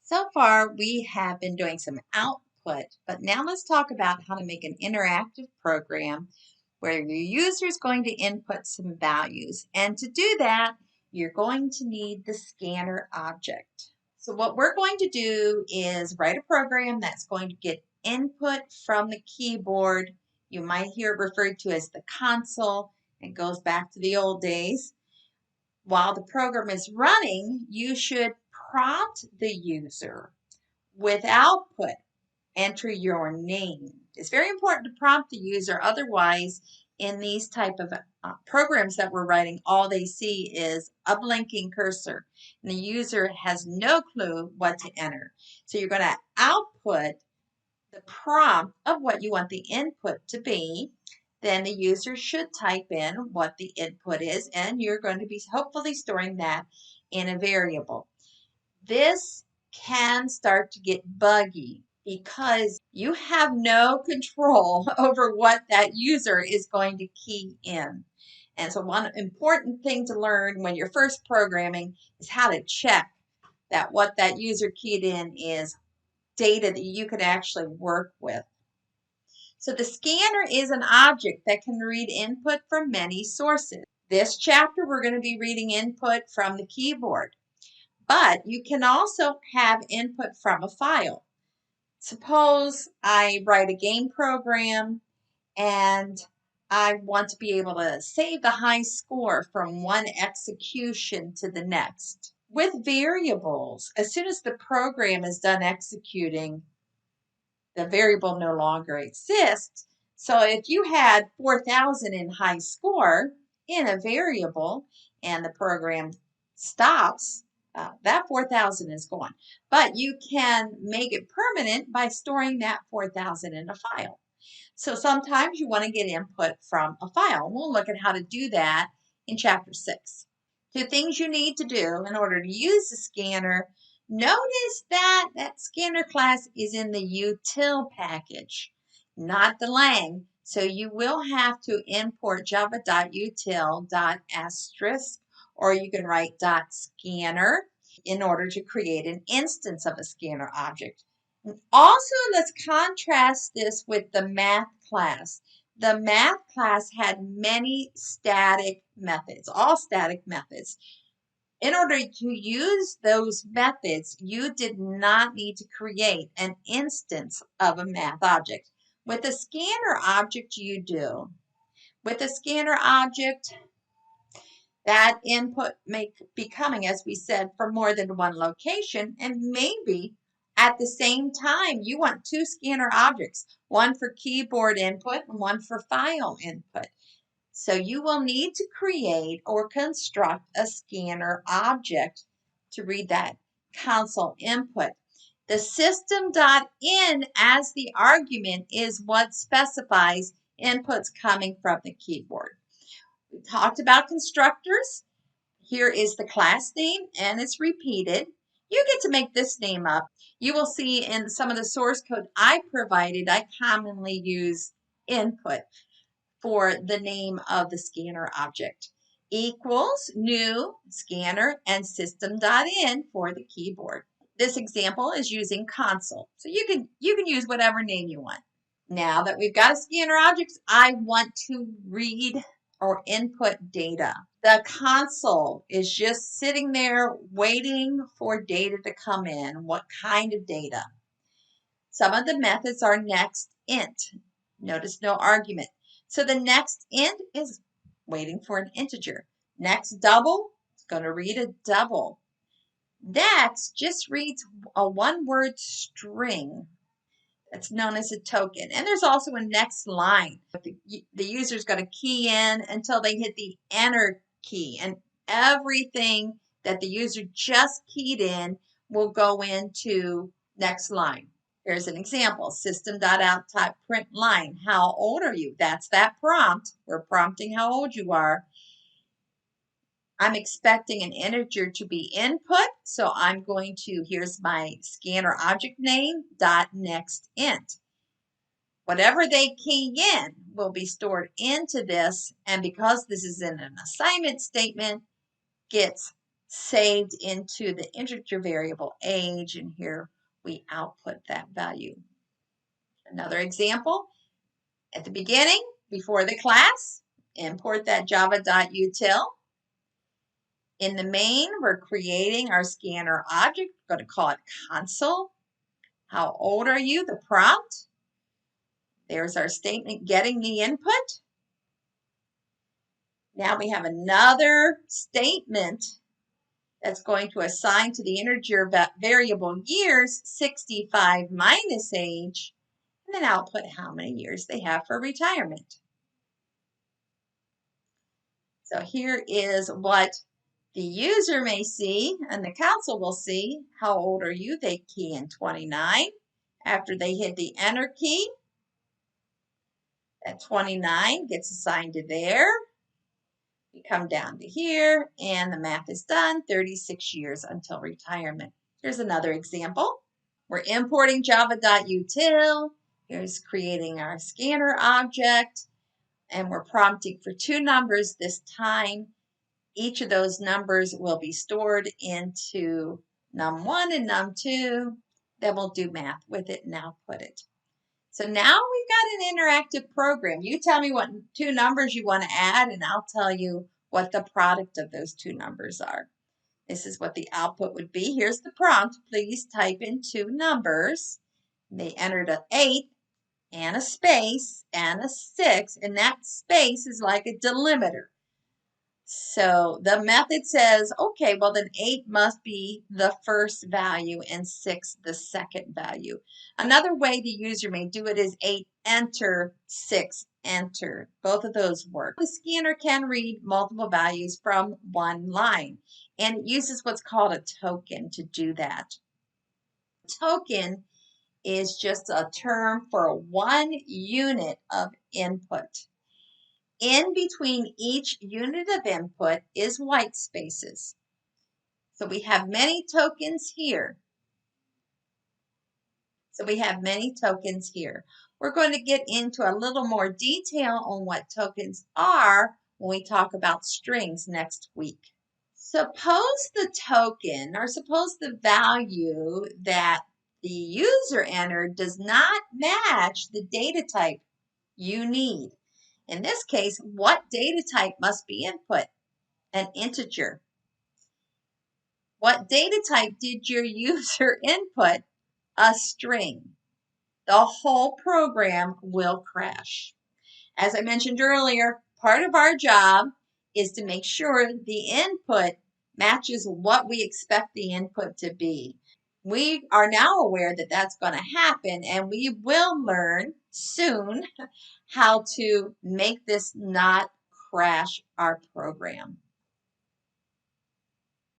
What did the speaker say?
So far, we have been doing some output, but now let's talk about how to make an interactive program where your user is going to input some values. And to do that, you're going to need the scanner object. So what we're going to do is write a program that's going to get input from the keyboard. You might hear it referred to as the console. It goes back to the old days. While the program is running, you should prompt the user with output. Enter your name. It's very important to prompt the user. Otherwise, in these type of programs that we're writing, all they see is a blinking cursor, and the user has no clue what to enter. So you're going to output the prompt of what you want the input to be. Then the user should type in what the input is, and you're going to be hopefully storing that in a variable. This can start to get buggy because you have no control over what that user is going to key in. And so one important thing to learn when you're first programming is how to check that what that user keyed in is data that you can actually work with. So the scanner is an object that can read input from many sources. This chapter, we're going to be reading input from the keyboard, but you can also have input from a file. Suppose I write a game program and I want to be able to save the high score from one execution to the next. With variables, as soon as the program is done executing, the variable no longer exists. So if you had 4,000 in high score in a variable and the program stops, that 4,000 is gone. But you can make it permanent by storing that 4,000 in a file. So sometimes you want to get input from a file. We'll look at how to do that in Chapter 6. Two things you need to do in order to use the scanner. Notice that that scanner class is in the util package, not the lang. So you will have to import java.util.asterisk, or you can write .scanner in order to create an instance of a scanner object. Also, let's contrast this with the math class. The math class had many static methods, all static methods. In order to use those methods, you did not need to create an instance of a math object. With a scanner object, you do. With a scanner object, that input may be coming, as we said, from more than one location, and maybe at the same time you want two scanner objects, one for keyboard input and one for file input. So you will need to create or construct a scanner object to read that console input. The system.in as the argument is what specifies inputs coming from the keyboard. We talked about constructors. Here is the class name, and it's repeated. You get to make this name up. You will see in some of the source code I provided, I commonly use input for the name of the scanner object. Equals new scanner and system.in for the keyboard. This example is using console. So you can use whatever name you want. Now that we've got a scanner object, I want to read or input data. The console is just sitting there waiting for data to come in. What kind of data? Some of the methods are next int. Notice no argument. So the next int is waiting for an integer. Next double, it's going to read a double. Next just reads a one-word string. That's known as a token. And there's also a next line. The user's got to key in until they hit the enter key. And everything that the user just keyed in will go into next line. Here's an example. System.out type print line. How old are you? That's that prompt. We're prompting how old you are. I'm expecting an integer to be input, so I'm going to, here's my scanner object name, .next int. Whatever they key in will be stored into this, and because this is in an assignment statement, gets saved into the integer variable age, and here we output that value. Another example, at the beginning, before the class, import that java.util. In the main, we're creating our scanner object. We're going to call it console. How old are you? The prompt. There's our statement getting the input. Now we have another statement that's going to assign to the integer variable years 65 minus age, and then output how many years they have for retirement. So here is what the user may see, and the console will see. How old are you? They key in 29. After they hit the enter key, that 29 gets assigned to there. We come down to here, and the math is done, 36 years until retirement. Here's another example. We're importing java.util. Here's creating our scanner object, and we're prompting for two numbers this time. Each of those numbers will be stored into num1 and num2. Then we'll do math with it and output it. So now we've got an interactive program. You tell me what two numbers you want to add, and I'll tell you what the product of those two numbers are. This is what the output would be. Here's the prompt. Please type in two numbers. They entered an 8 and a space and a 6, and that space is like a delimiter. So the method says, okay, well then 8 must be the first value and 6 the second value. Another way the user may do it is 8 enter, 6 enter. Both of those work. The scanner can read multiple values from one line, and it uses what's called a token to do that. Token is just a term for one unit of input. In between each unit of input is white spaces. So we have many tokens here. We're going to get into a little more detail on what tokens are when we talk about strings next week. Suppose the token, or suppose the value that the user entered does not match the data type you need. In this case, what data type must be input? An integer. What data type did your user input? A string. The whole program will crash. As I mentioned earlier, part of our job is to make sure the input matches what we expect the input to be. We are now aware that that's going to happen, and we will learn soon how to make this not crash our program.